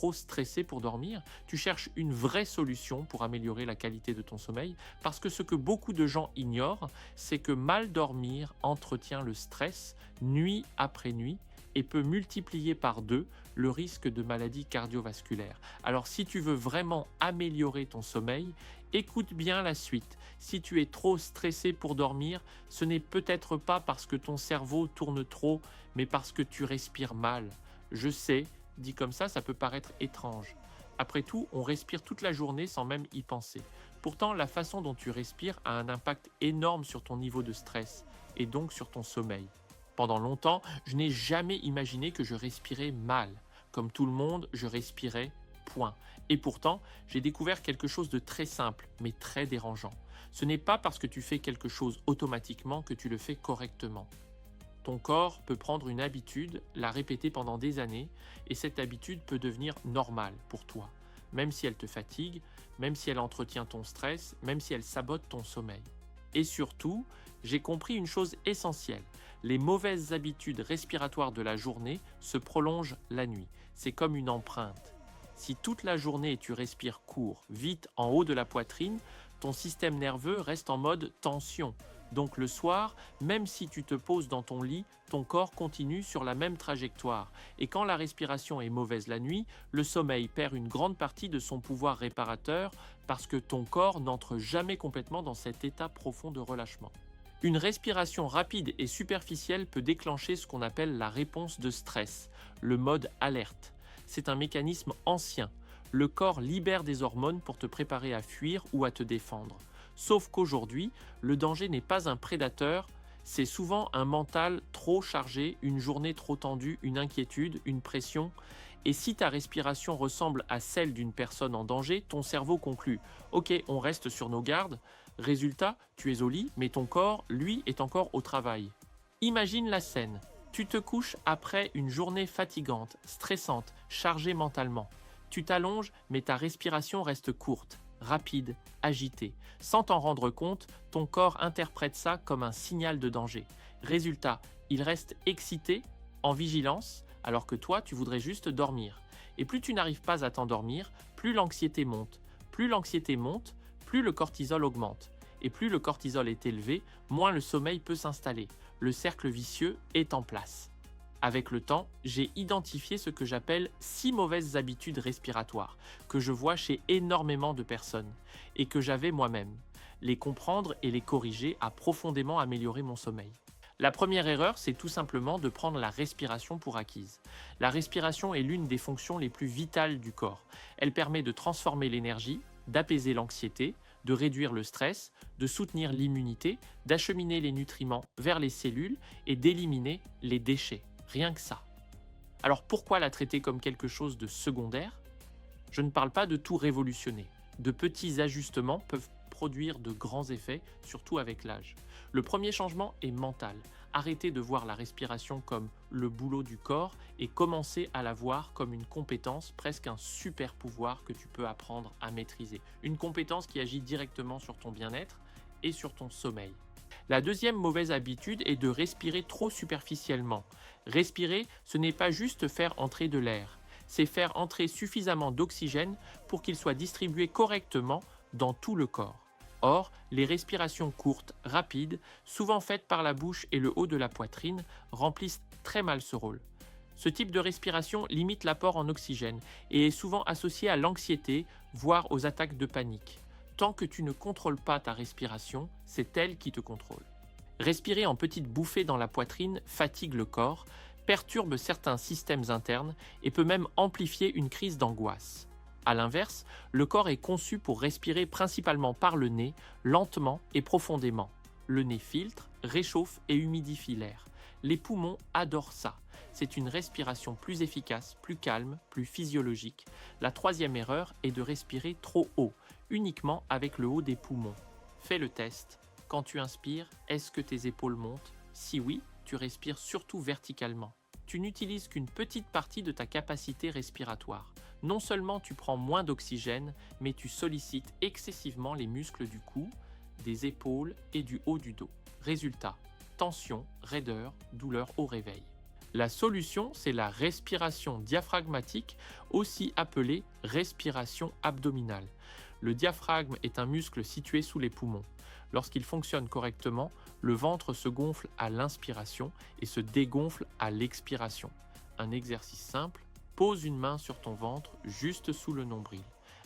trop stressé pour dormir, tu cherches une vraie solution pour améliorer la qualité de ton sommeil, parce que ce que beaucoup de gens ignorent, c'est que mal dormir entretient le stress nuit après nuit et peut multiplier par 2 le risque de maladies cardiovasculaires. Alors si tu veux vraiment améliorer ton sommeil, écoute bien la suite. Si tu es trop stressé pour dormir, ce n'est peut-être pas parce que ton cerveau tourne trop, mais parce que tu respires mal. Je sais, dit comme ça peut paraître étrange. Après tout, on respire toute la journée sans même y penser. Pourtant, la façon dont tu respires a un impact énorme sur ton niveau de stress et donc sur ton sommeil. Pendant longtemps, je n'ai jamais imaginé que je respirais mal. Comme tout le monde, je respirais, point. Et pourtant, j'ai découvert quelque chose de très simple, mais très dérangeant. Ce n'est pas parce que tu fais quelque chose automatiquement que tu le fais correctement. Ton corps peut prendre une habitude, la répéter pendant des années, et cette habitude peut devenir normale pour toi, même si elle te fatigue, même si elle entretient ton stress, même si elle sabote ton sommeil. Et surtout, j'ai compris une chose essentielle. Les mauvaises habitudes respiratoires de la journée se prolongent la nuit. C'est comme une empreinte. Si toute la journée tu respires court, vite en haut de la poitrine, ton système nerveux reste en mode tension. Donc le soir, même si tu te poses dans ton lit, ton corps continue sur la même trajectoire. Et quand la respiration est mauvaise la nuit, le sommeil perd une grande partie de son pouvoir réparateur parce que ton corps n'entre jamais complètement dans cet état profond de relâchement. Une respiration rapide et superficielle peut déclencher ce qu'on appelle la réponse de stress, le mode alerte. C'est un mécanisme ancien. Le corps libère des hormones pour te préparer à fuir ou à te défendre. Sauf qu'aujourd'hui, le danger n'est pas un prédateur, c'est souvent un mental trop chargé, une journée trop tendue, une inquiétude, une pression. Et si ta respiration ressemble à celle d'une personne en danger, ton cerveau conclut « Ok, on reste sur nos gardes ». Résultat, tu es au lit, mais ton corps, lui, est encore au travail. Imagine la scène. Tu te couches après une journée fatigante, stressante, chargée mentalement. Tu t'allonges, mais ta respiration reste courte, rapide, agitée. Sans t'en rendre compte, ton corps interprète ça comme un signal de danger. Résultat, il reste excité, en vigilance, alors que toi, tu voudrais juste dormir. Et plus tu n'arrives pas à t'endormir, plus l'anxiété monte. Plus l'anxiété monte, plus le cortisol augmente. Et plus le cortisol est élevé, moins le sommeil peut s'installer. Le cercle vicieux est en place. Avec le temps, j'ai identifié ce que j'appelle 6 mauvaises habitudes respiratoires, que je vois chez énormément de personnes, et que j'avais moi-même. Les comprendre et les corriger a profondément amélioré mon sommeil. La première erreur, c'est tout simplement de prendre la respiration pour acquise. La respiration est l'une des fonctions les plus vitales du corps. Elle permet de transformer l'énergie, d'apaiser l'anxiété, de réduire le stress, de soutenir l'immunité, d'acheminer les nutriments vers les cellules et d'éliminer les déchets. Rien que ça. Alors pourquoi la traiter comme quelque chose de secondaire ? Je ne parle pas de tout révolutionner. De petits ajustements peuvent produire de grands effets, surtout avec l'âge. Le premier changement est mental. Arrêtez de voir la respiration comme le boulot du corps et commencez à la voir comme une compétence, presque un super pouvoir que tu peux apprendre à maîtriser. Une compétence qui agit directement sur ton bien-être et sur ton sommeil. La deuxième mauvaise habitude est de respirer trop superficiellement. Respirer, ce n'est pas juste faire entrer de l'air, c'est faire entrer suffisamment d'oxygène pour qu'il soit distribué correctement dans tout le corps. Or, les respirations courtes, rapides, souvent faites par la bouche et le haut de la poitrine, remplissent très mal ce rôle. Ce type de respiration limite l'apport en oxygène et est souvent associé à l'anxiété, voire aux attaques de panique. Tant que tu ne contrôles pas ta respiration, c'est elle qui te contrôle. Respirer en petites bouffées dans la poitrine fatigue le corps, perturbe certains systèmes internes et peut même amplifier une crise d'angoisse. A l'inverse, le corps est conçu pour respirer principalement par le nez, lentement et profondément. Le nez filtre, réchauffe et humidifie l'air. Les poumons adorent ça. C'est une respiration plus efficace, plus calme, plus physiologique. La troisième erreur est de respirer trop haut, uniquement avec le haut des poumons. Fais le test. Quand tu inspires, est-ce que tes épaules montent ? Si oui, tu respires surtout verticalement. Tu n'utilises qu'une petite partie de ta capacité respiratoire. Non seulement tu prends moins d'oxygène, mais tu sollicites excessivement les muscles du cou, des épaules et du haut du dos. Résultat, tension, raideur, douleur au réveil. La solution, c'est la respiration diaphragmatique, aussi appelée respiration abdominale. Le diaphragme est un muscle situé sous les poumons. Lorsqu'il fonctionne correctement, le ventre se gonfle à l'inspiration et se dégonfle à l'expiration. Un exercice simple, pose une main sur ton ventre juste sous le nombril.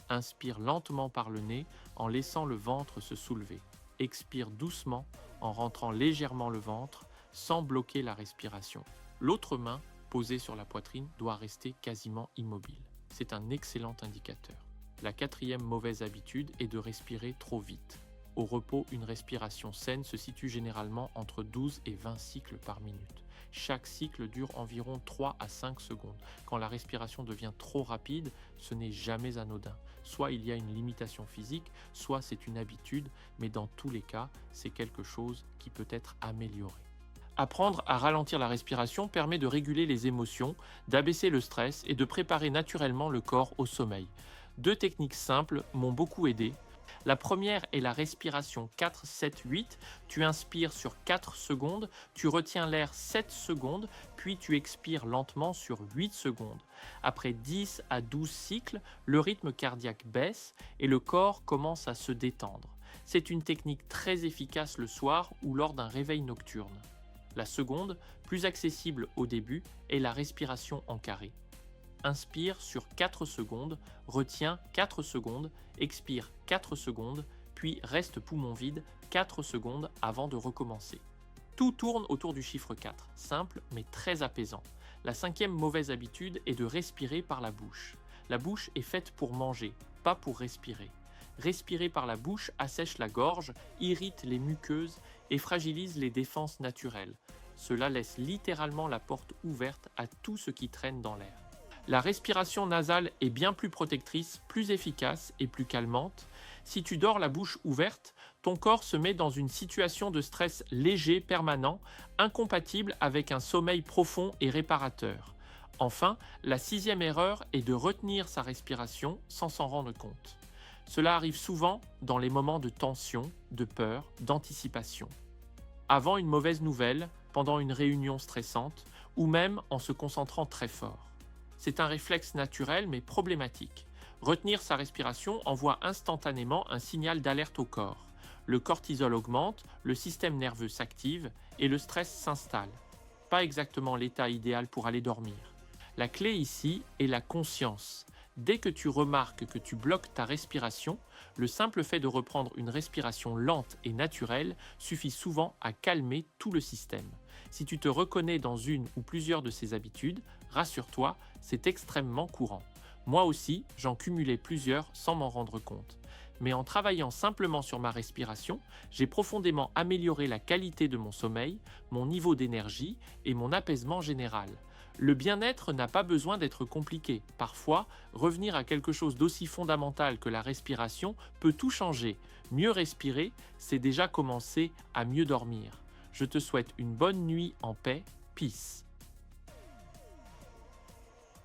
Inspire lentement par le nez en laissant le ventre se soulever. Expire doucement en rentrant légèrement le ventre sans bloquer la respiration. L'autre main, posée sur la poitrine, doit rester quasiment immobile. C'est un excellent indicateur. La quatrième mauvaise habitude est de respirer trop vite. Au repos, une respiration saine se situe généralement entre 12 et 20 cycles par minute. Chaque cycle dure environ 3 à 5 secondes. Quand la respiration devient trop rapide, ce n'est jamais anodin. Soit il y a une limitation physique, soit c'est une habitude, mais dans tous les cas, c'est quelque chose qui peut être amélioré. Apprendre à ralentir la respiration permet de réguler les émotions, d'abaisser le stress et de préparer naturellement le corps au sommeil. 2 techniques simples m'ont beaucoup aidé. La première est la respiration 4-7-8. Tu inspires sur 4 secondes, tu retiens l'air 7 secondes, puis tu expires lentement sur 8 secondes. Après 10 à 12 cycles, le rythme cardiaque baisse et le corps commence à se détendre. C'est une technique très efficace le soir ou lors d'un réveil nocturne. La seconde, plus accessible au début, est la respiration en carré. Inspire sur 4 secondes, retiens 4 secondes, expire 4 secondes, puis reste poumon vide 4 secondes avant de recommencer. Tout tourne autour du chiffre 4, simple mais très apaisant. La 5e mauvaise habitude est de respirer par la bouche. La bouche est faite pour manger, pas pour respirer. Respirer par la bouche assèche la gorge, irrite les muqueuses et fragilise les défenses naturelles. Cela laisse littéralement la porte ouverte à tout ce qui traîne dans l'air. La respiration nasale est bien plus protectrice, plus efficace et plus calmante. Si tu dors la bouche ouverte, ton corps se met dans une situation de stress léger permanent, incompatible avec un sommeil profond et réparateur. Enfin, la 6e erreur est de retenir sa respiration sans s'en rendre compte. Cela arrive souvent dans les moments de tension, de peur, d'anticipation. Avant une mauvaise nouvelle, pendant une réunion stressante, ou même en se concentrant très fort. C'est un réflexe naturel mais problématique. Retenir sa respiration envoie instantanément un signal d'alerte au corps. Le cortisol augmente, le système nerveux s'active et le stress s'installe. Pas exactement l'état idéal pour aller dormir. La clé ici est la conscience. Dès que tu remarques que tu bloques ta respiration, le simple fait de reprendre une respiration lente et naturelle suffit souvent à calmer tout le système. Si tu te reconnais dans une ou plusieurs de ces habitudes, rassure-toi, c'est extrêmement courant. Moi aussi, j'en cumulais plusieurs sans m'en rendre compte. Mais en travaillant simplement sur ma respiration, j'ai profondément amélioré la qualité de mon sommeil, mon niveau d'énergie et mon apaisement général. Le bien-être n'a pas besoin d'être compliqué. Parfois, revenir à quelque chose d'aussi fondamental que la respiration peut tout changer. Mieux respirer, c'est déjà commencer à mieux dormir. Je te souhaite une bonne nuit en paix. Peace.